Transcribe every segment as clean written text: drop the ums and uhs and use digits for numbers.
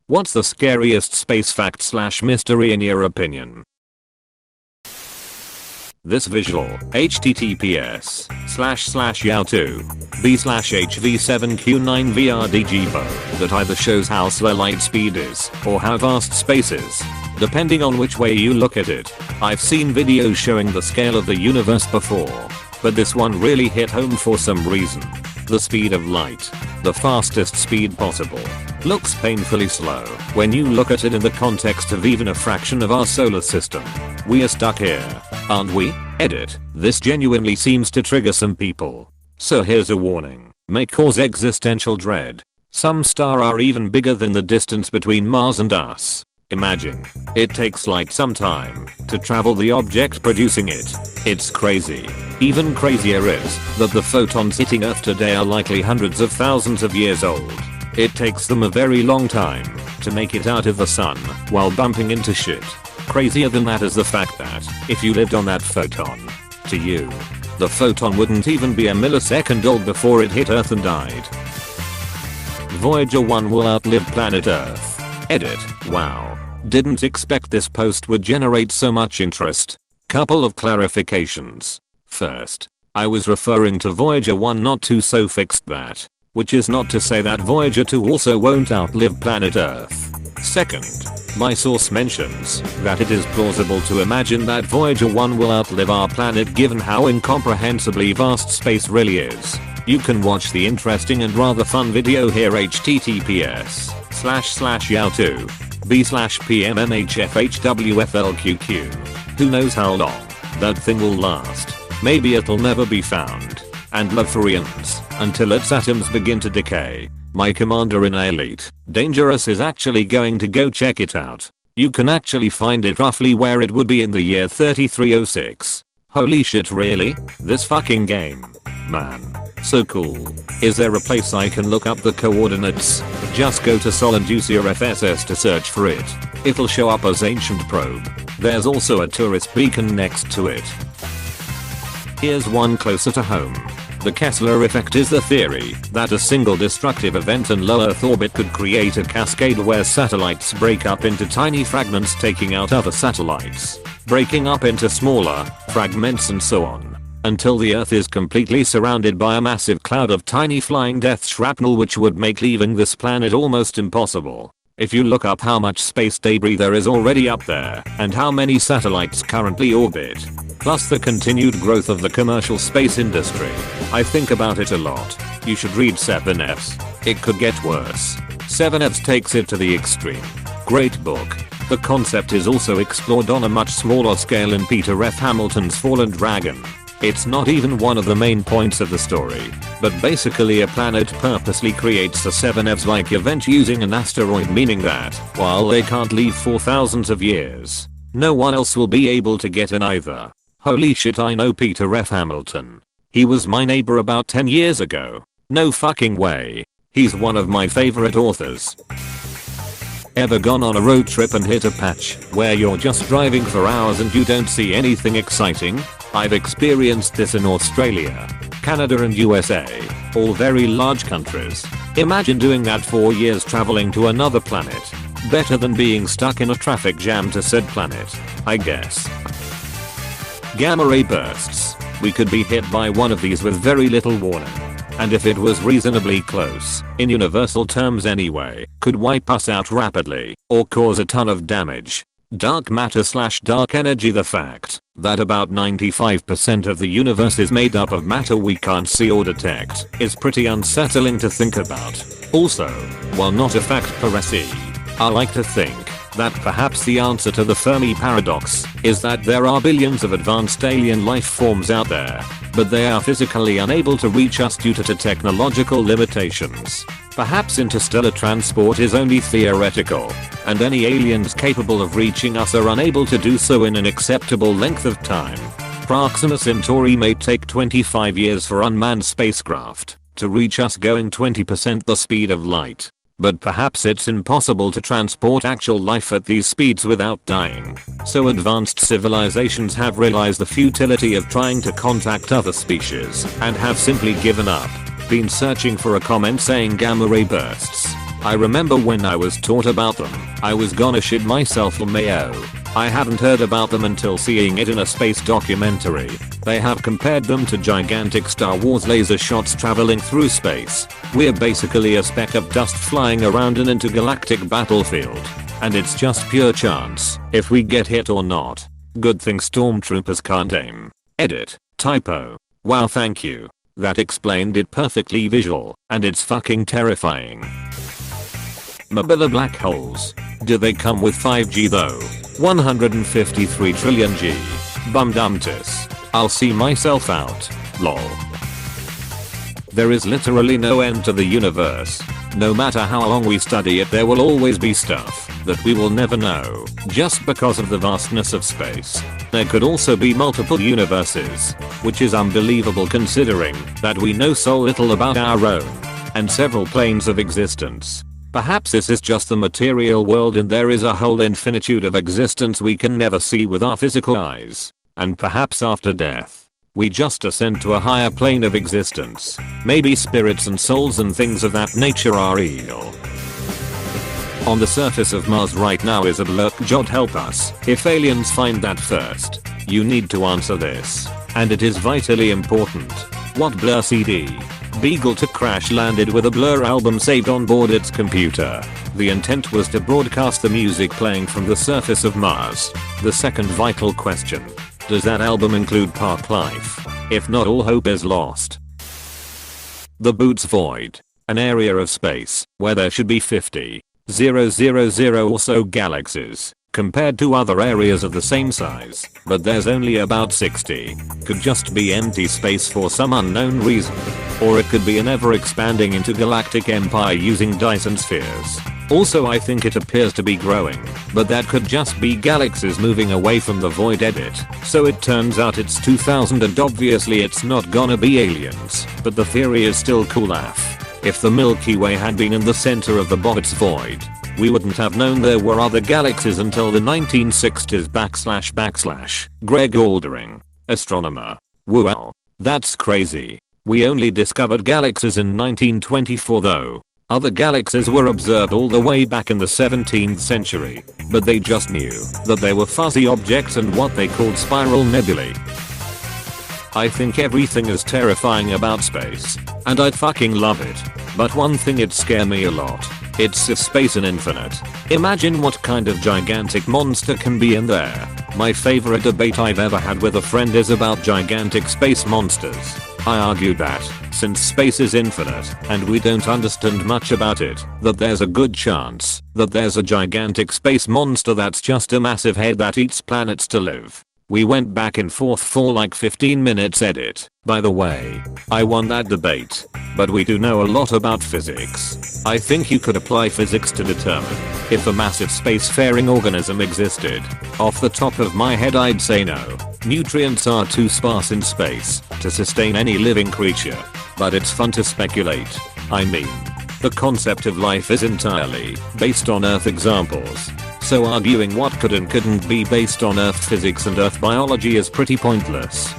What's the scariest space fact / mystery in your opinion? This visual, https://youtube/b/hv7q9vrdgbo, that either shows how slow light speed is or how vast space is, depending on which way you look at it. I've seen videos showing the scale of the universe before, but this one really hit home for some reason. The speed of light, the fastest speed possible, looks painfully slow when you look at it in the context of even a fraction of our solar system. We are stuck here, aren't we? Edit. This genuinely seems to trigger some people. So here's a warning. May cause existential dread. Some stars are even bigger than the distance between Mars and us. Imagine. It takes light some time to travel the object producing it. It's crazy. Even crazier is that the photons hitting Earth today are likely hundreds of thousands of years old. It takes them a very long time to make it out of the sun while bumping into shit. Crazier than that is the fact that if you lived on that photon, to you, the photon wouldn't even be a millisecond old before it hit Earth and died. Voyager 1 will outlive planet Earth. Edit. Wow. Didn't expect this post would generate so much interest. Couple of clarifications. First, I was referring to Voyager 1, not 2, so fixed that. Which is not to say that Voyager 2 also won't outlive planet Earth. Second, my source mentions that it is plausible to imagine that Voyager 1 will outlive our planet given how incomprehensibly vast space really is. You can watch the interesting and rather fun video here, https://youtube.b/pmmhfhwflqq. Who knows how long that thing will last. Maybe it'll never be found. And love for eons, until its atoms begin to decay. My commander in Elite Dangerous is actually going to go check it out. You can actually find it roughly where it would be in the year 3306. Holy shit, really? This fucking game. Man. So cool. Is there a place I can look up the coordinates? Just go to Solanduce or FSS to search for it. It'll show up as Ancient Probe. There's also a tourist beacon next to it. Here's one closer to home. The Kessler effect is the theory that a single destructive event in low Earth orbit could create a cascade where satellites break up into tiny fragments, taking out other satellites, breaking up into smaller fragments, and so on, until the Earth is completely surrounded by a massive cloud of tiny flying death shrapnel, which would make leaving this planet almost impossible. If you look up how much space debris there is already up there and how many satellites currently orbit, plus the continued growth of the commercial space industry, I think about it a lot. You should read 7Fs. It could get worse. 7Fs takes it to the extreme. Great book. The concept is also explored on a much smaller scale in Peter F. Hamilton's Fallen Dragon. It's not even one of the main points of the story, but basically a planet purposely creates a 7Fs-like event using an asteroid, meaning that, while they can't leave for thousands of years, no one else will be able to get in either. Holy shit, I know Peter F. Hamilton. He was my neighbor about 10 years ago. No fucking way. He's one of my favorite authors. Ever gone on a road trip and hit a patch where you're just driving for hours and you don't see anything exciting? I've experienced this in Australia, Canada and USA, all very large countries. Imagine doing that for years, traveling to another planet. Better than being stuck in a traffic jam to said planet, I guess. Gamma ray bursts. We could be hit by one of these with very little warning. And if it was reasonably close, in universal terms anyway, could wipe us out rapidly or cause a ton of damage. Dark matter / dark energy. The fact that about 95% of the universe is made up of matter we can't see or detect is pretty unsettling to think about. Also, while not a fact per se, I like to think that perhaps the answer to the Fermi paradox is that there are billions of advanced alien life forms out there, but they are physically unable to reach us due to technological limitations. Perhaps interstellar transport is only theoretical, and any aliens capable of reaching us are unable to do so in an acceptable length of time. Proxima Centauri may take 25 years for unmanned spacecraft to reach us going 20% the speed of light. But perhaps it's impossible to transport actual life at these speeds without dying. So advanced civilizations have realized the futility of trying to contact other species and have simply given up. Been searching for a comment saying gamma ray bursts. I remember when I was taught about them, I was gonna shit myself LMAO. I hadn't heard about them until seeing it in a space documentary. They have compared them to gigantic Star Wars laser shots traveling through space. We're basically a speck of dust flying around an intergalactic battlefield. And it's just pure chance if we get hit or not. Good thing stormtroopers can't aim. Edit. Typo. Wow, thank you. That explained it perfectly visual, and it's fucking terrifying. Mobile black holes. Do they come with 5G though? 153 trillion G. Bumdumtis. I'll see myself out. Lol. There is literally no end to the universe. No matter how long we study it, there will always be stuff that we will never know, just because of the vastness of space. There could also be multiple universes, which is unbelievable considering that we know so little about our own, and several planes of existence. Perhaps this is just the material world and there is a whole infinitude of existence we can never see with our physical eyes. And perhaps after death, we just ascend to a higher plane of existence. Maybe spirits and souls and things of that nature are real. On the surface of Mars right now is a blur. Jod, help us. If aliens find that first, you need to answer this. And it is vitally important. What blur CD? Beagle to crash landed with a Blur album saved on board its computer. The intent was to broadcast the music playing from the surface of Mars. The second vital question. Does that album include Park Life? If not, all hope is lost. The Boots Void. An area of space where there should be 50,000 or so galaxies compared to other areas of the same size, but there's only about 60. Could just be empty space for some unknown reason. Or it could be an ever-expanding intergalactic empire using Dyson spheres. Also, I think it appears to be growing, but that could just be galaxies moving away from the void. Edit. So it turns out it's 2000 and obviously it's not gonna be aliens, but the theory is still cool AF. If the Milky Way had been in the center of the Bot's void, we wouldn't have known there were other galaxies until the 1960s // Greg Aldering, astronomer. Well, that's crazy. We only discovered galaxies in 1924 though. Other galaxies were observed all the way back in the 17th century, but they just knew that they were fuzzy objects and what they called spiral nebulae. I think everything is terrifying about space, and I'd fucking love it. But one thing it scares me a lot. It's if space and infinite. Imagine what kind of gigantic monster can be in there. My favorite debate I've ever had with a friend is about gigantic space monsters. I argued that, since space is infinite, and we don't understand much about it, that there's a good chance that there's a gigantic space monster that's just a massive head that eats planets to live. We went back and forth for like 15 minutes. Edit. By the way, I won that debate. But we do know a lot about physics. I think you could apply physics to determine if a massive spacefaring organism existed. Off the top of my head I'd say no. Nutrients are too sparse in space to sustain any living creature. But it's fun to speculate. I mean, the concept of life is entirely based on Earth examples. So arguing what could and couldn't be based on Earth physics and Earth biology is pretty pointless.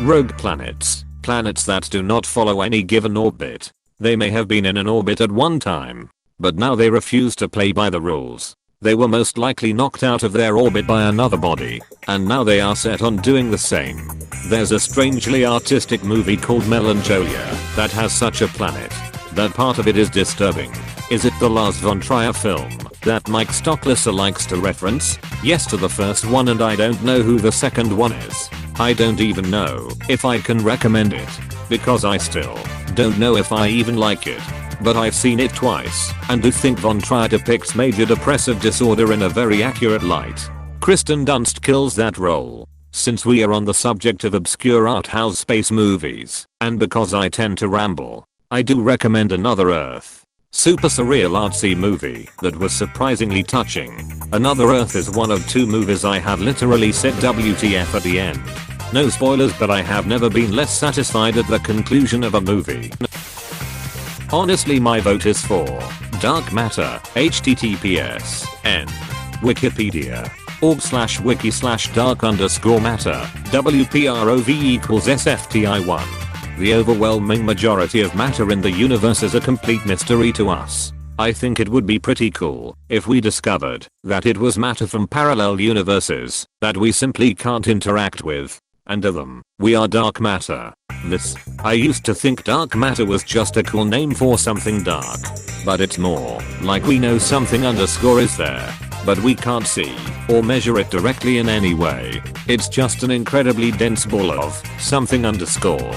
Rogue planets. Planets that do not follow any given orbit. They may have been in an orbit at one time, but now they refuse to play by the rules. They were most likely knocked out of their orbit by another body, and now they are set on doing the same. There's a strangely artistic movie called Melancholia that has such a planet. That part of it is disturbing. Is it the Lars von Trier film that Mike Stocklesser likes to reference? Yes to the first one, and I don't know who the second one is. I don't even know if I can recommend it, because I still don't know if I even like it. But I've seen it twice, and do think von Trier depicts major depressive disorder in a very accurate light. Kristen Dunst kills that role. Since we are on the subject of obscure art house space movies, and because I tend to ramble, I do recommend Another Earth. Super surreal artsy movie that was surprisingly touching. Another Earth is one of two movies I have literally said WTF at the end. No spoilers, but I have never been less satisfied at the conclusion of a movie. Honestly, my vote is for Dark Matter. https://n wikipedia.org/wiki/dark_matter WPROV =SFTI1. The overwhelming majority of matter in the universe is a complete mystery to us. I think it would be pretty cool if we discovered that it was matter from parallel universes that we simply can't interact with. And to them, we are dark matter. I used to think dark matter was just a cool name for something dark. But it's more like we know something underscore is there, but we can't see or measure it directly in any way. It's just an incredibly dense ball of something underscore.